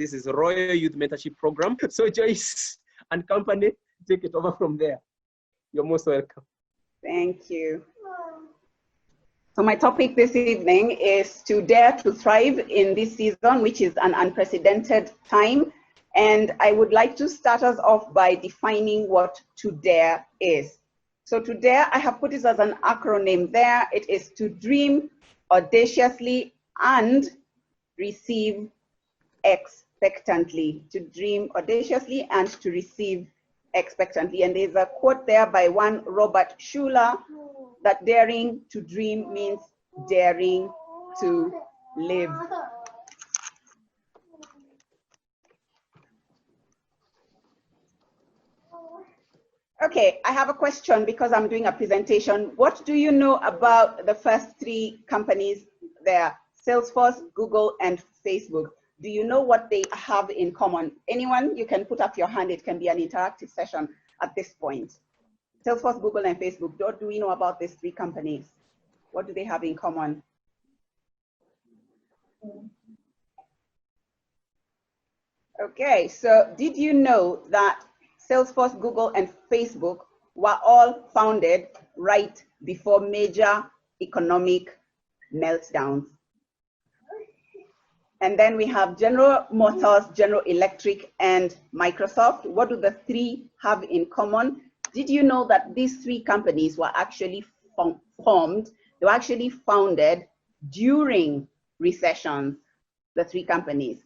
this is Royal Youth Mentorship Program. So Joyce and company, take it over from there. You're most welcome. Thank you. So my topic this evening is to dare to thrive in this season, which is an unprecedented time. And I would like to start us off by defining what to dare is. So to dare, I have put it as an acronym there. It is to dream audaciously and receive expectantly. To dream audaciously and to receive expectantly. And there's a quote there by one Robert Schuller that daring to dream means daring to live. Okay, I have a question because I'm doing a presentation. What do you know about the first three companies there? Salesforce, Google, and Facebook. Do you know what they have in common? Anyone, you can put up your hand. It can be an interactive session at this point. Salesforce, Google, and Facebook. What do we know about these three companies? What do they have in common? Okay, so did you know that Salesforce, Google, and Facebook were all founded right before major economic meltdowns? And then we have General Motors, General Electric, and Microsoft. What do the three have in common? Did you know that these three companies were actually formed? They were actually founded during recessions, the three companies.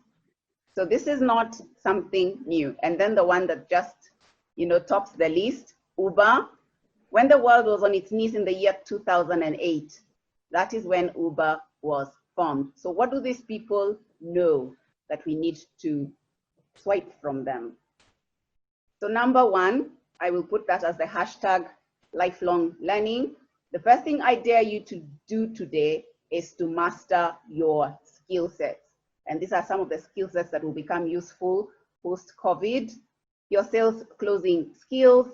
So this is not something new. And then the one that just, tops the list, Uber. When the world was on its knees in the year 2008, that is when Uber was formed. So what do these people know that we need to swipe from them? So number one, I will put that as the hashtag lifelong learning. The first thing I dare you to do today is to master your skill sets. And these are some of the skill sets that will become useful post-COVID. Your sales closing skills,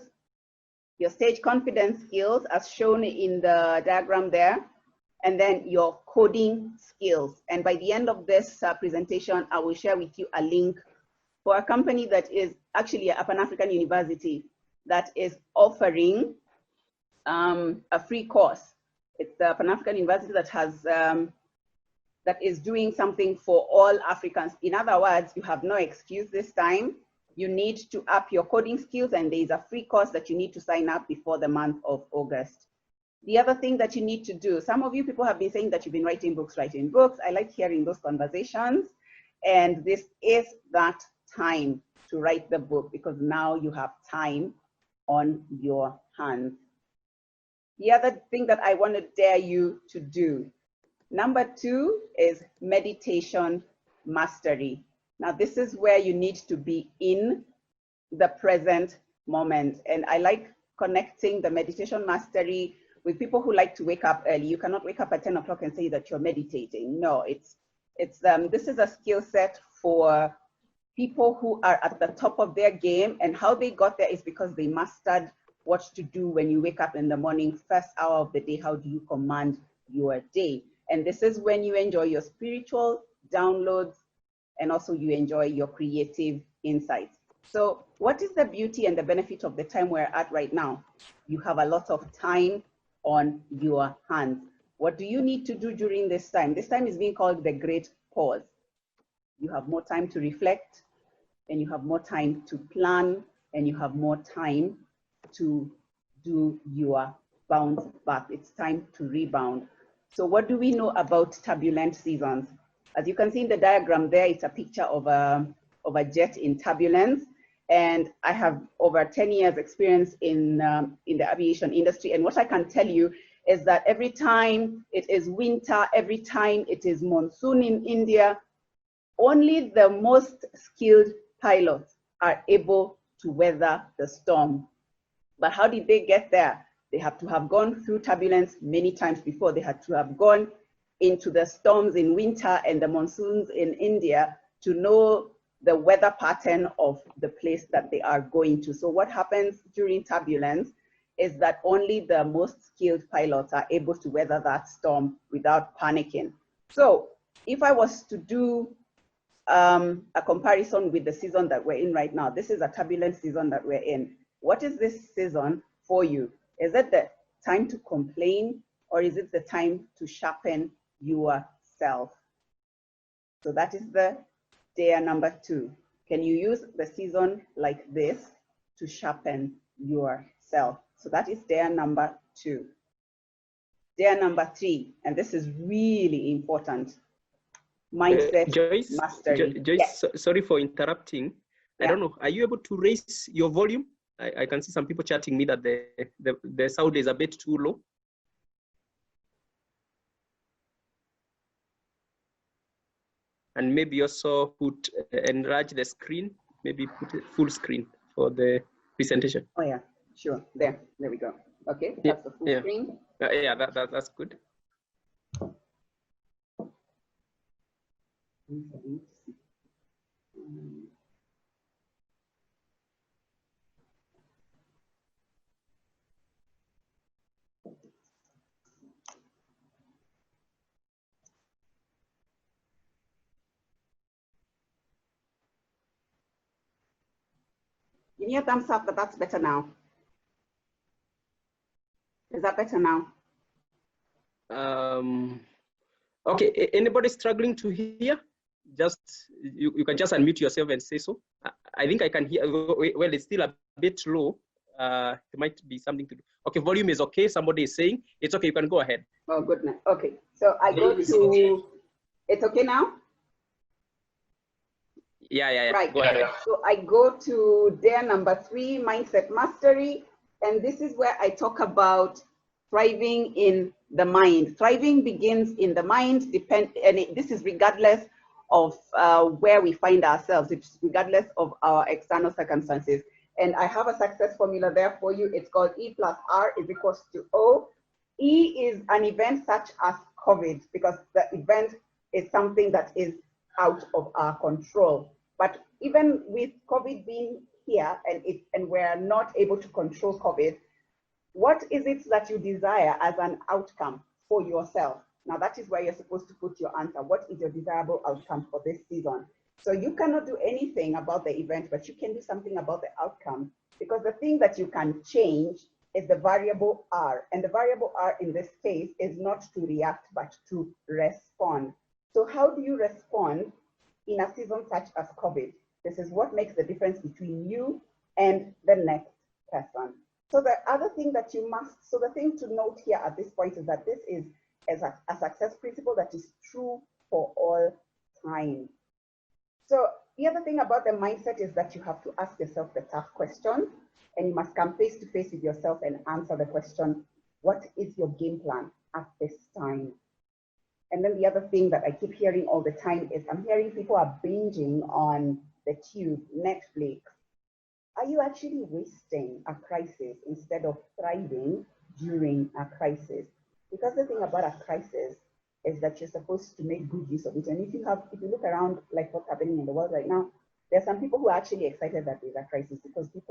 your stage confidence skills as shown in the diagram there, and then your coding skills. And by the end of this presentation, I will share with you a link for a company that is actually a Pan-African university that is offering a free course. It's a Pan-African university that has that is doing something for all Africans. In other words, you have no excuse this time. You need to up your coding skills, and there is a free course that you need to sign up before the month of August. The other thing that you need to do, some of you people have been saying that you've been writing books. I like hearing those conversations. And this is that time to write the book, because now you have time on your hands. The other thing that I want to dare you to do, number two, is meditation mastery. Now, this is where you need to be in the present moment. And I like connecting the meditation mastery with people who like to wake up early. You cannot wake up at 10 o'clock and say that you're meditating. No, this is a skill set for people who are at the top of their game, and how they got there is because they mastered what to do when you wake up in the morning, first hour of the day. How do you command your day? And this is when you enjoy your spiritual downloads, and also you enjoy your creative insights. So what is the beauty and the benefit of the time we're at right now? You have a lot of time on your hands. What do you need to do during this time? This time is being called the great pause. You have more time to reflect, and you have more time to plan, and you have more time to do your bounce back. It's time to rebound. So what do we know about turbulent seasons? As you can see in the diagram there, it's a picture of a jet in turbulence. And I have over 10 years experience in the aviation industry. And what I can tell you is that every time it is winter, every time it is monsoon in India, only the most skilled pilots are able to weather the storm. But how did they get there? They have to have gone through turbulence many times before. They had to have gone into the storms in winter and the monsoons in India to know the weather pattern of the place that they are going to. So what happens during turbulence is that only the most skilled pilots are able to weather that storm without panicking. So if I was to do a comparison with the season that we're in right now. This is a turbulent season that we're in. What is this season for you? Is it the time to complain, or is it the time to sharpen yourself? So that is the dare number 2. Can you use the season like this to sharpen yourself? So that is dare number 2. Dare number 3, and this is really important. Mindset Joyce, mastery. Joyce, Yes. sorry for interrupting. Yeah. I don't know. Are you able to raise your volume? I can see some people chatting me that the sound is a bit too low. And maybe also put enlarge the screen. Maybe put it full screen for the presentation. Oh yeah, sure. There we go. Okay, that's the full screen. Yeah, that's good. Give me a thumbs up that that's better now. Is that better now? Okay, anybody struggling to hear? Just you can just unmute yourself and say so. I think I can hear. Well, it's still a bit low. There might be something to do. Okay, volume is okay. Somebody is saying it's okay. You can go ahead. Oh goodness. Okay, so I go to. It's okay now. Yeah. Right. Go ahead. So I go to dare number 3, mindset mastery, and this is where I talk about thriving in the mind. Thriving begins in the mind. This is regardless of where we find ourselves. It's regardless of our external circumstances. And I have a success formula there for you. It's called E plus R is equals to O. E is an event such as COVID, because the event is something that is out of our control. But even with COVID being here and we're not able to control COVID, what is it that you desire as an outcome for yourself? Now that is where you're supposed to put your answer. What is your desirable outcome for this season? So you cannot do anything about the event, but you can do something about the outcome, because the thing that you can change is the variable R. And the variable R in this case is not to react, but to respond. So how do you respond in a season such as COVID? This is what makes the difference between you and the next person. So the other thing that you must, so the thing to note here at this point is that this is a success principle that is true for all time. So the other thing about the mindset is that you have to ask yourself the tough questions, and you must come face to face with yourself and answer the question, what is your game plan at this time? And then the other thing that I keep hearing all the time is I'm hearing people are binging on the tube, Netflix. Are you actually wasting a crisis instead of thriving during a crisis? Because the thing about a crisis is that you're supposed to make good use of it. And if you look around like what's happening in the world right now, there are some people who are actually excited that there's a crisis, because there's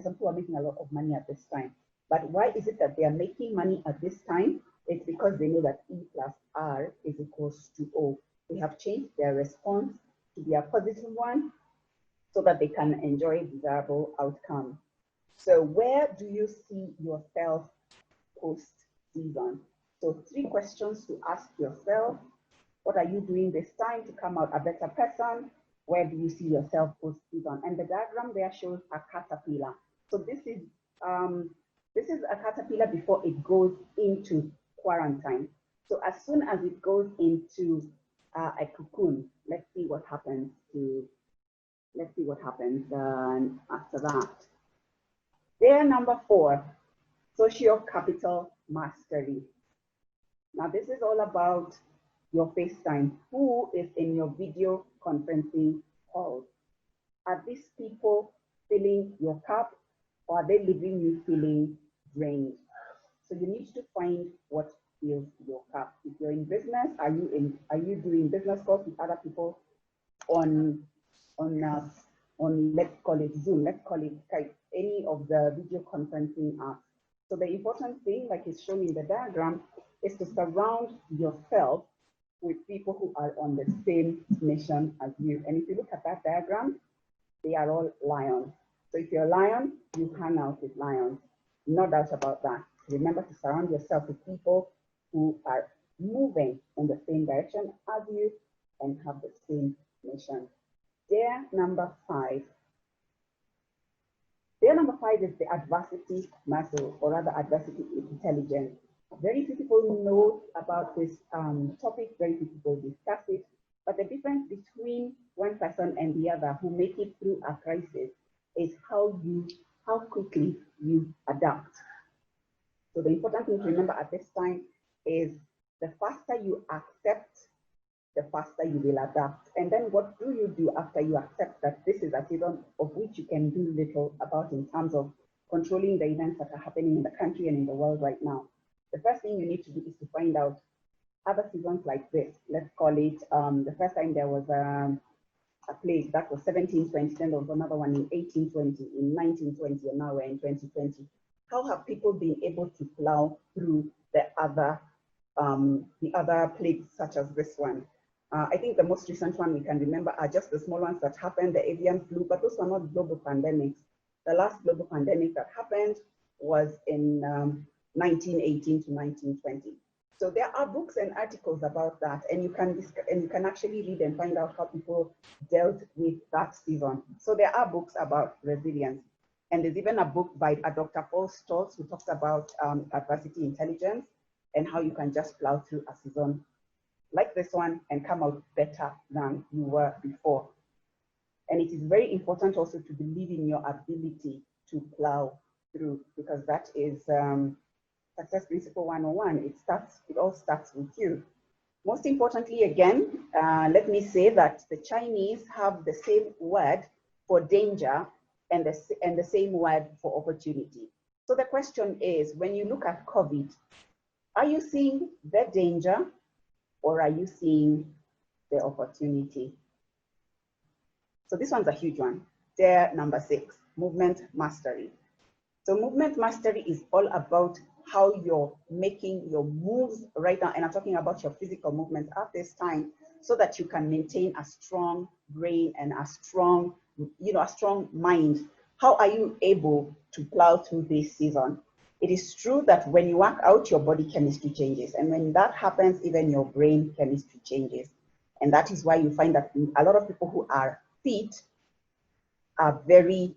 some people who are making a lot of money at this time. But why is it that they are making money at this time? It's because they know that E plus R is equals to O. They have changed their response to be a positive one so that they can enjoy desirable outcome. So where do you see yourself post-season? So 3 questions to ask yourself. What are you doing this time to come out a better person? Where do you see yourself post-season? And the diagram there shows a caterpillar. So this is a caterpillar before it goes into quarantine. So as soon as it goes into a cocoon, let's see what happens after that. Dare number 4, social capital mastery. Now this is all about your FaceTime. Who is in your video conferencing calls? Are these people filling your cup, or are they leaving you feeling drained? So you need to find what fills your cup. If you're in business, are you doing business calls with other people on let's call it Zoom, let's call it Skype, any of the video conferencing apps? So the important thing, like is shown in the diagram, is to surround yourself with people who are on the same mission as you. And if you look at that diagram, they are all lions. So if you're a lion, you hang out with lions. No doubt about that. Remember to surround yourself with people who are moving in the same direction as you and have the same mission. Dare number 5. Dare number 5 is the adversity muscle, or rather adversity intelligence. Very few people know about this topic, very few people discuss it, but the difference between one person and the other who make it through a crisis is how quickly you adapt. So the important thing to remember at this time is the faster you accept, the faster you will adapt. And then what do you do after you accept that this is a season of which you can do little about in terms of controlling the events that are happening in the country and in the world right now? The first thing you need to do is to find out other seasons like this. Let's call it, the first time there was a plague, that was 1720, then there was another one in 1820, in 1920, and now we're in 2020. How have people been able to plow through the other plagues such as this one? I think the most recent one we can remember are just the small ones that happened, the avian flu, but those were not global pandemics. The last global pandemic that happened was in 1918 to 1920. So there are books and articles about that, and you can actually read and find out how people dealt with that season. So there are books about resilience, and there's even a book by Dr. Paul Stoltz who talks about adversity intelligence and how you can just plow through a season like this one and come out better than you were before. And it is very important also to believe in your ability to plow through, because that is Success Principle 101. It all starts with you. Most importantly, again, let me say that the Chinese have the same word for danger and the same word for opportunity. So the question is, when you look at COVID, are you seeing the danger or are you seeing the opportunity? So this one's a huge one. Dare number 6, movement mastery. So movement mastery is all about how you're making your moves right now. And I'm talking about your physical movements at this time so that you can maintain a strong brain and a strong mind. How are you able to plow through this season? It is true that when you work out, your body chemistry changes. And when that happens, even your brain chemistry changes. And that is why you find that a lot of people who are fit are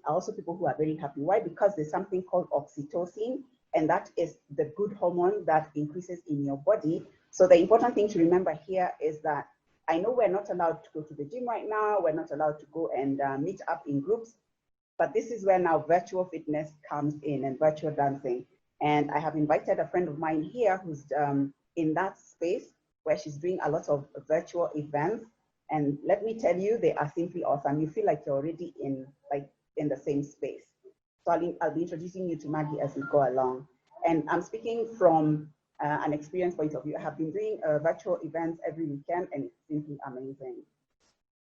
also people who are very happy. Why? Because there's something called oxytocin, and that is the good hormone that increases in your body. So the important thing to remember here is that I know we're not allowed to go to the gym right now. We're not allowed to go and meet up in groups. But this is where now virtual fitness comes in and virtual dancing. And I have invited a friend of mine here who's in that space where she's doing a lot of virtual events. And let me tell you, they are simply awesome. You feel like you're already in the same space. So I'll be introducing you to Maggie as we go along. And I'm speaking from an experience point of view. I have been doing virtual events every weekend, and it's simply amazing.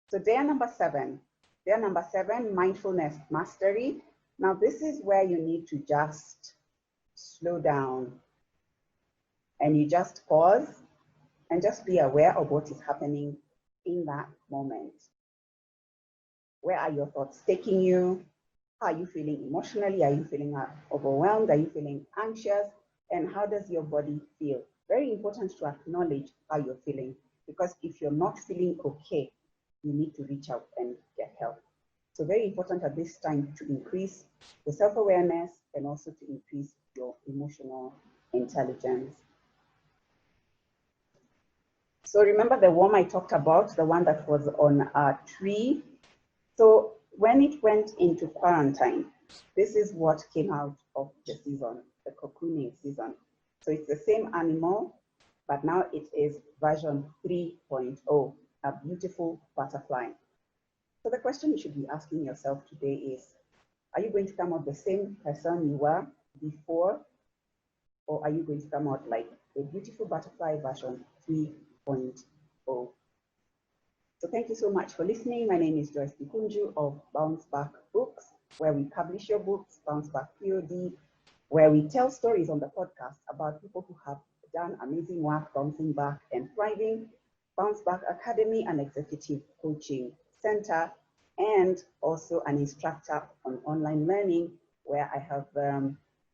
So dare number 7. Dare number 7, mindfulness mastery. Now this is where you need to just slow down and you just pause and just be aware of what is happening in that moment. Where are your thoughts taking you? How are you feeling emotionally? Are you feeling overwhelmed? Are you feeling anxious? And how does your body feel? Very important to acknowledge how you're feeling, because if you're not feeling okay, you need to reach out and get help. So very important at this time to increase the self-awareness and also to increase your emotional intelligence. So remember the worm I talked about, the one that was on a tree. So when it went into quarantine, this is what came out of the season, the cocooning season. So it's the same animal, but now it is version 3.0, a beautiful butterfly. So the question you should be asking yourself today is, are you going to come out the same person you were before, or are you going to come out like a beautiful butterfly version 3.0? So thank you so much for listening. My name is Joyce Gikunju of Bounce Back Books, where we publish your books, Bounce Back POD, where we tell stories on the podcast about people who have done amazing work, bouncing back and thriving. Bounce Back Academy, an executive coaching center, and also an instructor on online learning, where I have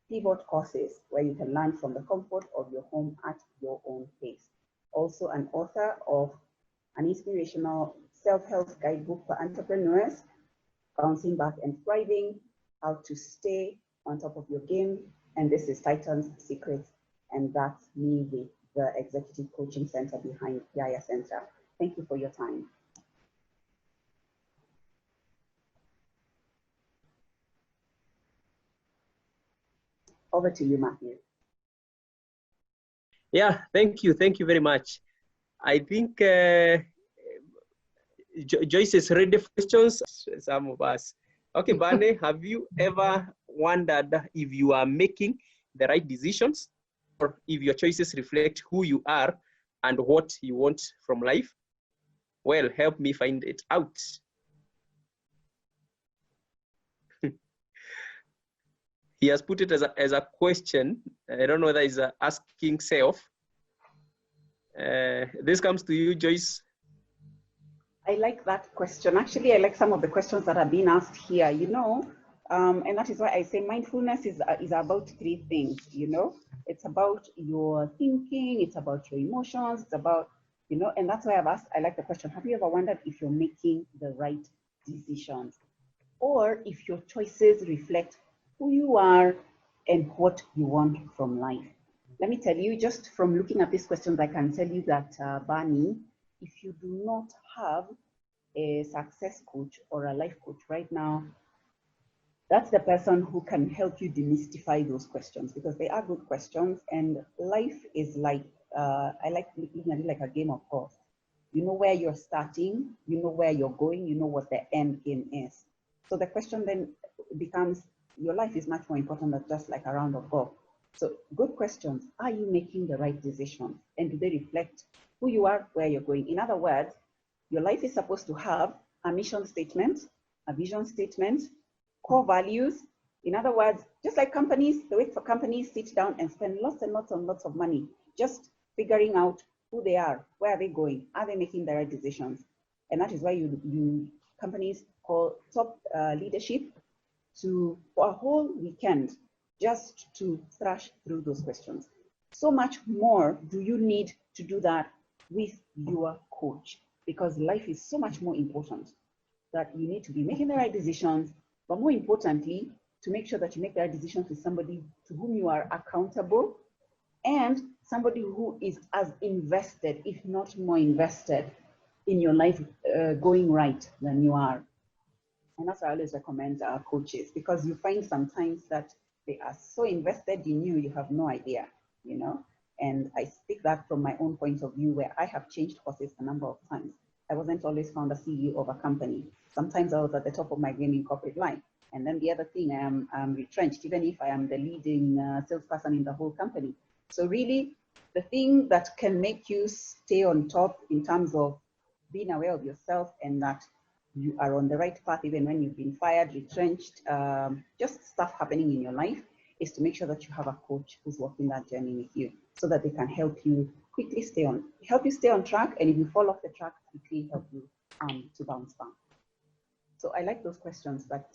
pivot courses where you can learn from the comfort of your home at your own pace. Also an author of an inspirational self-help guidebook for entrepreneurs, Bouncing Back and Thriving, How to Stay on Top of Your Game, and this is Titan's Secrets, and that's me with the Executive Coaching Center behind Yaya Center. Thank you for your time. Over to you, Matthew. Yeah, thank you very much. I think Joyce is ready for questions, some of us. Okay, Bane, have you ever wondered if you are making the right decisions, or if your choices reflect who you are and what you want from life? Well, help me find it out. He has put it as a question. I don't know whether he's asking self. This comes to you, Joyce. I like that question. Actually, I like some of the questions that are being asked here, you know, and that is why I say mindfulness is about three things, you know. It's about your thinking, it's about your emotions, it's about, you know, and that's why I've asked, I like the question, have you ever wondered if you're making the right decisions, or if your choices reflect who you are and what you want from life? Let me tell you, just from looking at these questions, I can tell you that, Barney, if you do not have a success coach or a life coach right now, that's the person who can help you demystify those questions, because they are good questions, and life is like, I like looking at it like a game of golf. You know where you're starting, you know where you're going, you know what the end game is. So the question then becomes, your life is much more important than just like a round of golf. So good questions. Are you making the right decisions? And do they reflect who you are, where you're going? In other words, your life is supposed to have a mission statement, a vision statement, core values. In other words, just like companies, the way for companies sit down and spend lots and lots and lots of money just figuring out who they are, where are they going, are they making the right decisions? And that is why companies call top leadership for a whole weekend just to thrash through those questions. So much more do you need to do that with your coach, because life is so much more important that you need to be making the right decisions, but more importantly, to make sure that you make the right decisions with somebody to whom you are accountable, and somebody who is as invested, if not more invested, in your life going right than you are. And that's why I always recommend our coaches, because you find sometimes that they are so invested in you, you have no idea, you know. And I speak that from my own point of view, where I have changed courses a number of times. I wasn't always found a CEO of a company. Sometimes I was at the top of my game in corporate life. And then the other thing, I'm retrenched, even if I am the leading salesperson in the whole company. So really, the thing that can make you stay on top in terms of being aware of yourself and that you are on the right path, even when you've been fired, retrenched, just stuff happening in your life, is to make sure that you have a coach who's walking that journey with you, so that they can help you quickly stay on track, and if you fall off the track, quickly help you to bounce back. So I like those questions, but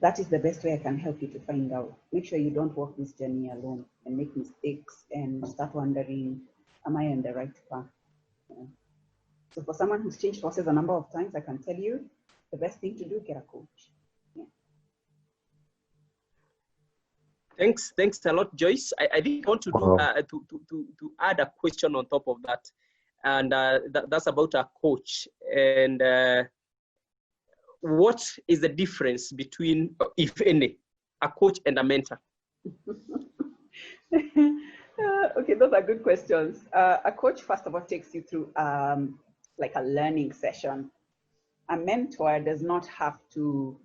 that is the best way I can help you to find out. Make sure you don't walk this journey alone and make mistakes and start wondering, am I on the right path? Yeah. So for someone who's changed courses a number of times, I can tell you the best thing to do, get a coach. Yeah. Thanks a lot, Joyce. I think I want to do to add a question on top of that, and that's about a coach. And what is the difference between, if any, a coach and a mentor? Okay, those are good questions. A coach, first of all, takes you through like a learning session. A mentor does not have to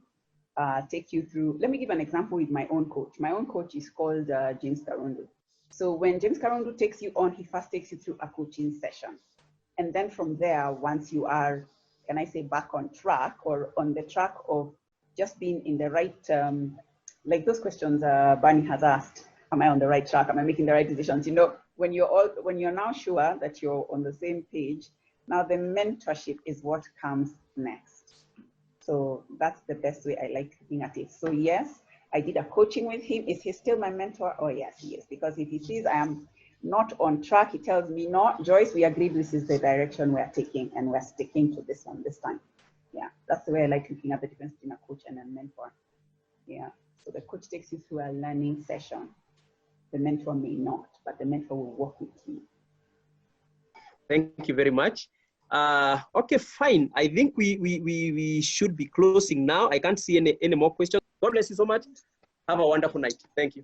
take you through. Let me give an example with my own coach. My own coach is called James Karundu. So when James Karundu takes you on, he first takes you through a coaching session. And then from there, once you are, can I say, back on track, or on the track of just being in the right, like those questions Barney has asked, am I on the right track? Am I making the right decisions? You know, when you're now sure that you're on the same page, now the mentorship is what comes next. So that's the best way I like looking at it. So yes, I did a coaching with him. Is he still my mentor? Oh yes, he is. Because if he sees I am not on track, he tells me, no, Joyce, we agreed this is the direction we're taking and we're sticking to this one this time. Yeah, that's the way I like looking at the difference between a coach and a mentor. Yeah, so the coach takes you through a learning session. The mentor may not, but the mentor will work with you. Thank you very much. Okay, fine. I think we should be closing now. I can't see any more questions. God bless you so much. Have a wonderful night. Thank you.